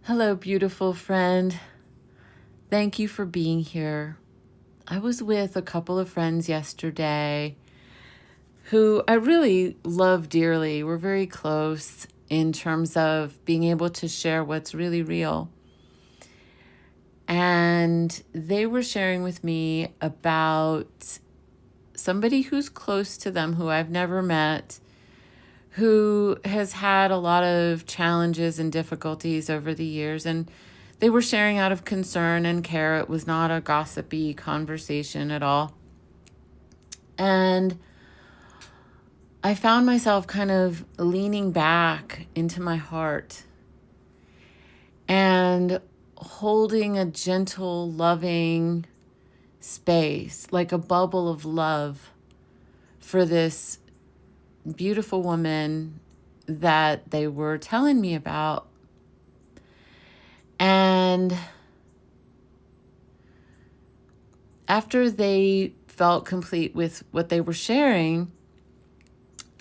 Hello, beautiful friend. Thank you for being here. I was with a couple of friends yesterday who I really love dearly. We're very close in terms of being able to share what's really real. And they were sharing with me about somebody who's close to them who I've never met, who has had a lot of challenges and difficulties over the years. And they were sharing out of concern and care. It was not a gossipy conversation at all. And I found myself kind of leaning back into my heart and holding a gentle, loving space, like a bubble of love for this beautiful woman that they were telling me about. And after they felt complete with what they were sharing,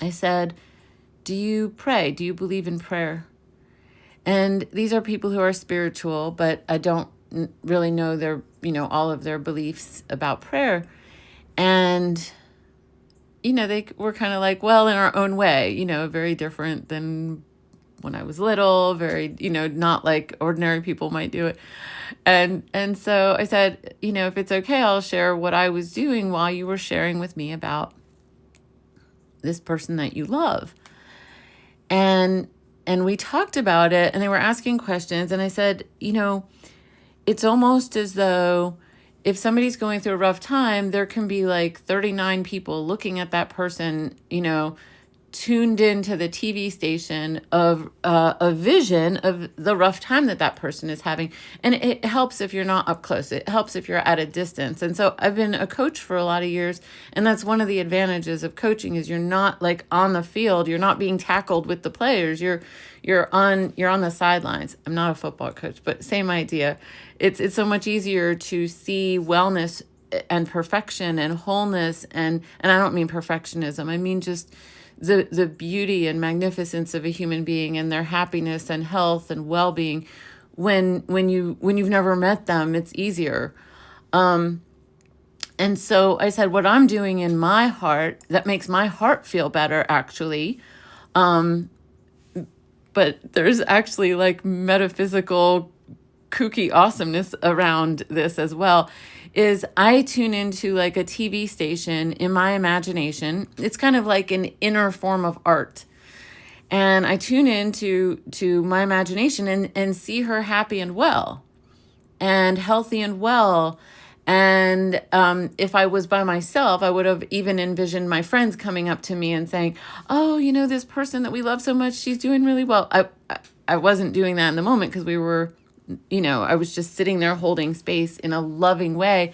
I said, "Do you pray? Do you believe in prayer?" And these are people who are spiritual, but I don't really know their, all of their beliefs about prayer. And they were kind of like, well, in our own way, very different than when I was little, very, not like ordinary people might do it. And so I said, if it's okay, I'll share what I was doing while you were sharing with me about this person that you love. And we talked about it, and they were asking questions, and I said, it's almost as though if somebody's going through a rough time, there can be like 39 people looking at that person, tuned into the TV station of a vision of the rough time that person is having. And it helps if you're not up close. It helps if you're at a distance. And so I've been a coach for a lot of years. And that's one of the advantages of coaching is you're not like on the field. You're not being tackled with the players. You're on the sidelines. I'm not a football coach, but same idea. It's so much easier to see wellness and perfection and wholeness. And I don't mean perfectionism. I mean just the beauty and magnificence of a human being and their happiness and health and well-being when you've never met them. It's easier. And so I said, what I'm doing in my heart that makes my heart feel better, actually, but there's actually like metaphysical kooky awesomeness around this as well, is I tune into like a TV station in my imagination. It's kind of like an inner form of art. And I tune into my imagination and see her happy and well and healthy and well. And if I was by myself, I would have even envisioned my friends coming up to me and saying, "Oh, this person that we love so much, she's doing really well." I wasn't doing that in the moment because we were, I was just sitting there holding space in a loving way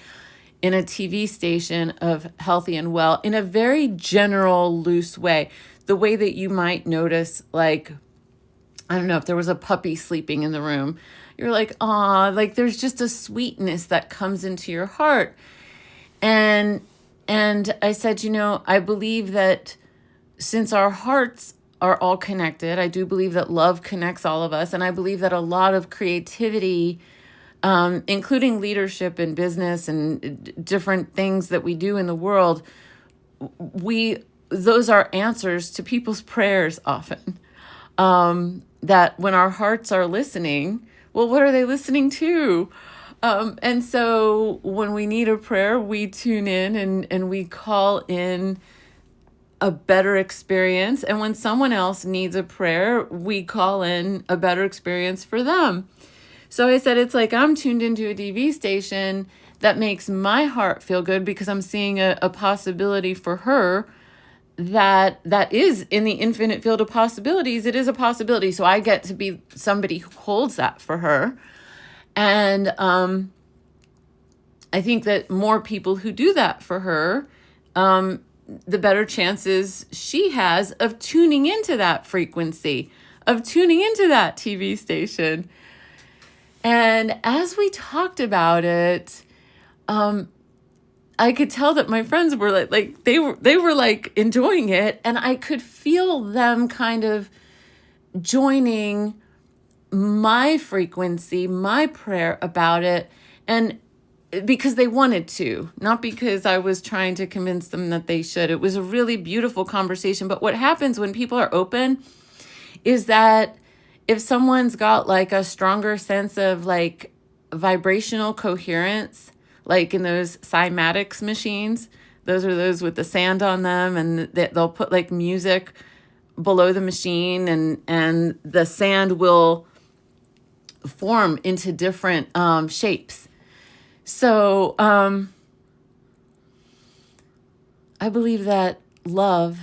in a TV station of healthy and well, in a very general, loose way. The way that you might notice, like, I don't know, if there was a puppy sleeping in the room, you're like, "Aw," like there's just a sweetness that comes into your heart. And I said, I believe that since our hearts are all connected, I do believe that love connects all of us. And I believe that a lot of creativity, including leadership and business and different things that we do in the world, those are answers to people's prayers often. That when our hearts are listening, well, what are they listening to? And so when we need a prayer, we tune in and we call in a better experience. And when someone else needs a prayer, we call in a better experience for them. So I said, it's like I'm tuned into a TV station that makes my heart feel good because I'm seeing a possibility for her that is in the infinite field of possibilities. It is a possibility. So I get to be somebody who holds that for her. And I think that more people who do that for her, the better chances she has of tuning into that frequency, of tuning into that TV station. And as we talked about it, I could tell that my friends were like they were like enjoying it, and I could feel them kind of joining my frequency, my prayer about it, and because they wanted to, not because I was trying to convince them that they should. It was a really beautiful conversation. But what happens when people are open is that if someone's got like a stronger sense of like vibrational coherence, like in those cymatics machines, those are those with the sand on them, and they'll put like music below the machine, and the sand will form into different shapes. So I believe that love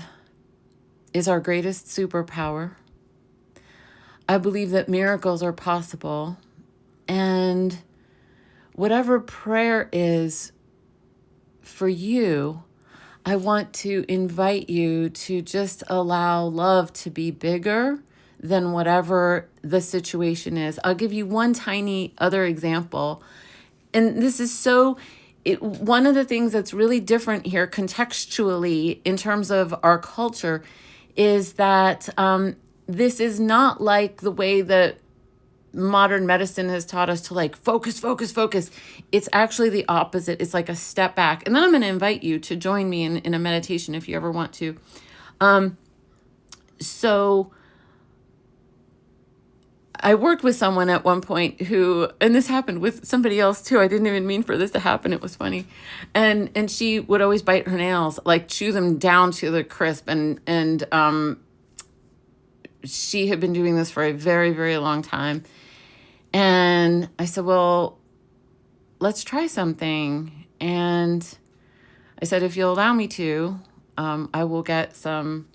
is our greatest superpower. I believe that miracles are possible. And whatever prayer is for you, I want to invite you to just allow love to be bigger than whatever the situation is. I'll give you one tiny other example. And this is one of the things that's really different here contextually in terms of our culture is that this is not like the way that modern medicine has taught us to like focus, focus, focus. It's actually the opposite. It's like a step back. And then I'm going to invite you to join me in a meditation if you ever want to. So I worked with someone at one point who, and this happened with somebody else too. I didn't even mean for this to happen. It was funny. And she would always bite her nails, like chew them down to the crisp. And she had been doing this for a very, very long time. And I said, well, let's try something. And I said, if you'll allow me to, I will get some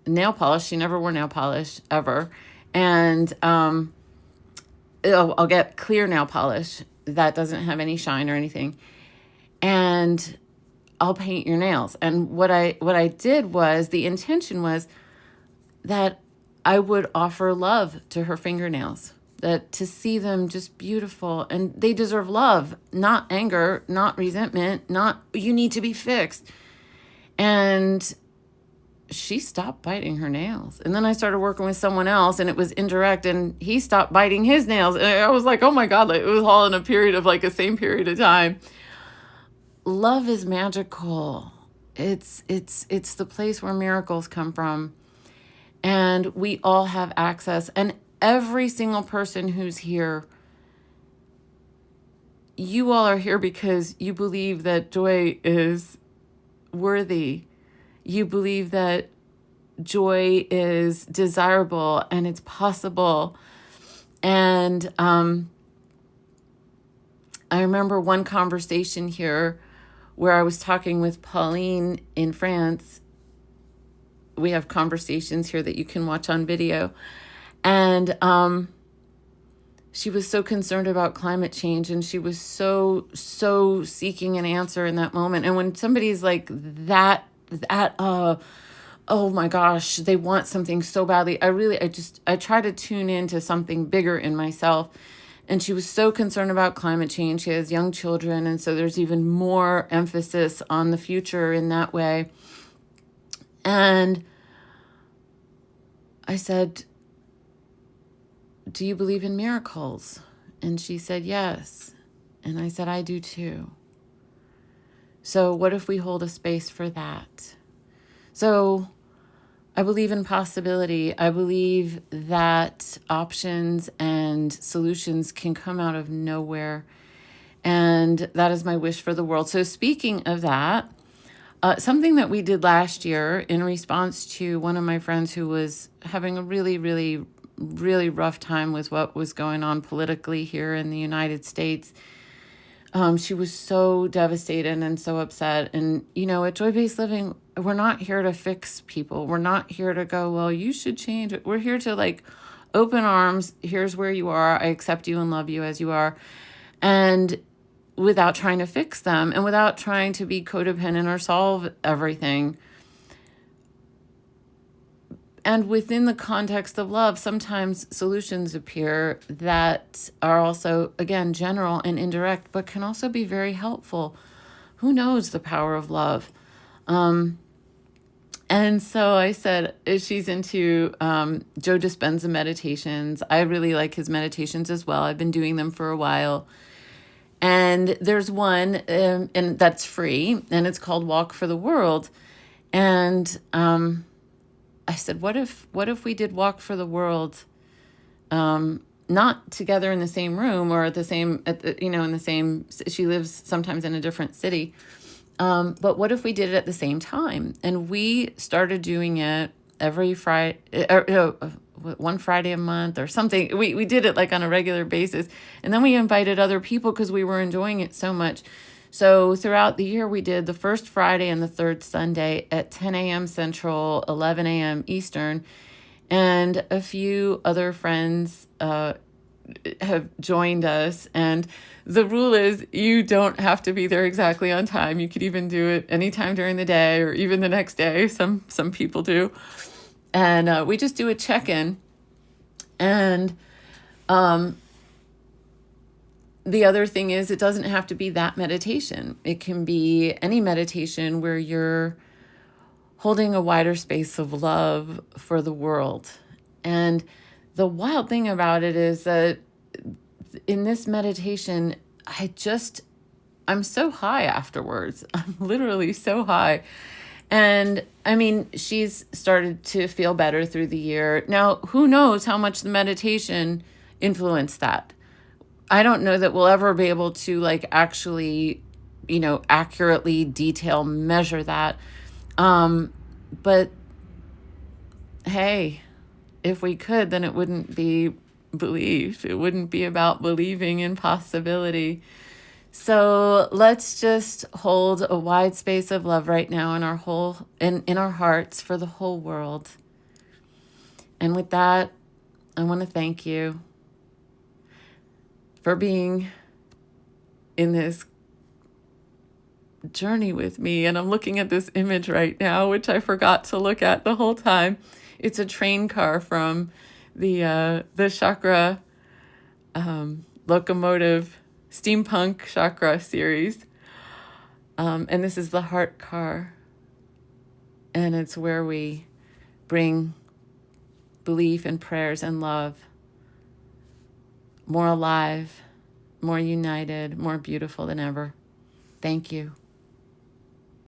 nail polish. She never wore nail polish ever. And I'll get clear nail polish that doesn't have any shine or anything. And I'll paint your nails. And what I did was, the intention was that I would offer love to her fingernails, that to see them just beautiful, and they deserve love, not anger, not resentment, not you need to be fixed. And she stopped biting her nails. And then I started working with someone else, and it was indirect, and he stopped biting his nails. And I was like, oh my God, like it was all in a period of like the same period of time. Love is magical. It's the place where miracles come from. And we all have access. And every single person who's here, you all are here because you believe that joy is worthy. You believe that joy is desirable and it's possible. And I remember one conversation here where I was talking with Pauline in France. We have conversations here that you can watch on video. And she was so concerned about climate change, and she was so seeking an answer in that moment. And when somebody's like that, oh my gosh, they want something so badly, I try to tune into something bigger in myself. And she was so concerned about climate change. She has young children, and so there's even more emphasis on the future in that way. And I said, do you believe in miracles? And she said, yes. And I said, I do too. So what if we hold a space for that? So I believe in possibility. I believe that options and solutions can come out of nowhere. And that is my wish for the world. So speaking of that, something that we did last year in response to one of my friends who was having a really, really, really rough time with what was going on politically here in the United States. She was so devastated and so upset. And, at Joy-Based Living, we're not here to fix people. We're not here to go, well, you should change it. We're here to like open arms. Here's where you are. I accept you and love you as you are. And without trying to fix them and without trying to be codependent or solve everything. And within the context of love, sometimes solutions appear that are also, again, general and indirect, but can also be very helpful. Who knows the power of love? And And so I said, she's into Joe Dispenza meditations. I really like his meditations as well. I've been doing them for a while. And there's one, and that's free, and it's called Walk for the World. And I said, what if we did Walk for the World, not together in the same room or at the same, in the same, she lives sometimes in a different city. But what if we did it at the same time? And we started doing it every Friday, one Friday a month or something. We did it like on a regular basis. And then we invited other people because we were enjoying it so much. So throughout the year, we did the first Friday and the third Sunday at 10 a.m. Central, 11 a.m. Eastern. And a few other friends have joined us. And the rule is you don't have to be there exactly on time. You could even do it anytime during the day or even the next day. Some people do. And we just do a check-in. And the other thing is it doesn't have to be that meditation. It can be any meditation where you're holding a wider space of love for the world. And the wild thing about it is that in this meditation, I'm so high afterwards. I'm literally so high. And I mean, she's started to feel better through the year. Now, who knows how much the meditation influenced that? I don't know that we'll ever be able to actually, accurately detail measure that. But hey, if we could, then it wouldn't be belief. It wouldn't be about believing in possibility. So let's just hold a wide space of love right now in our hearts for the whole world. And with that, I want to thank you for being in this journey with me. And I'm looking at this image right now, which I forgot to look at the whole time. It's a train car from the chakra locomotive steampunk chakra series. And this is the heart car. And it's where we bring belief and prayers and love more alive, more united, more beautiful than ever. Thank you.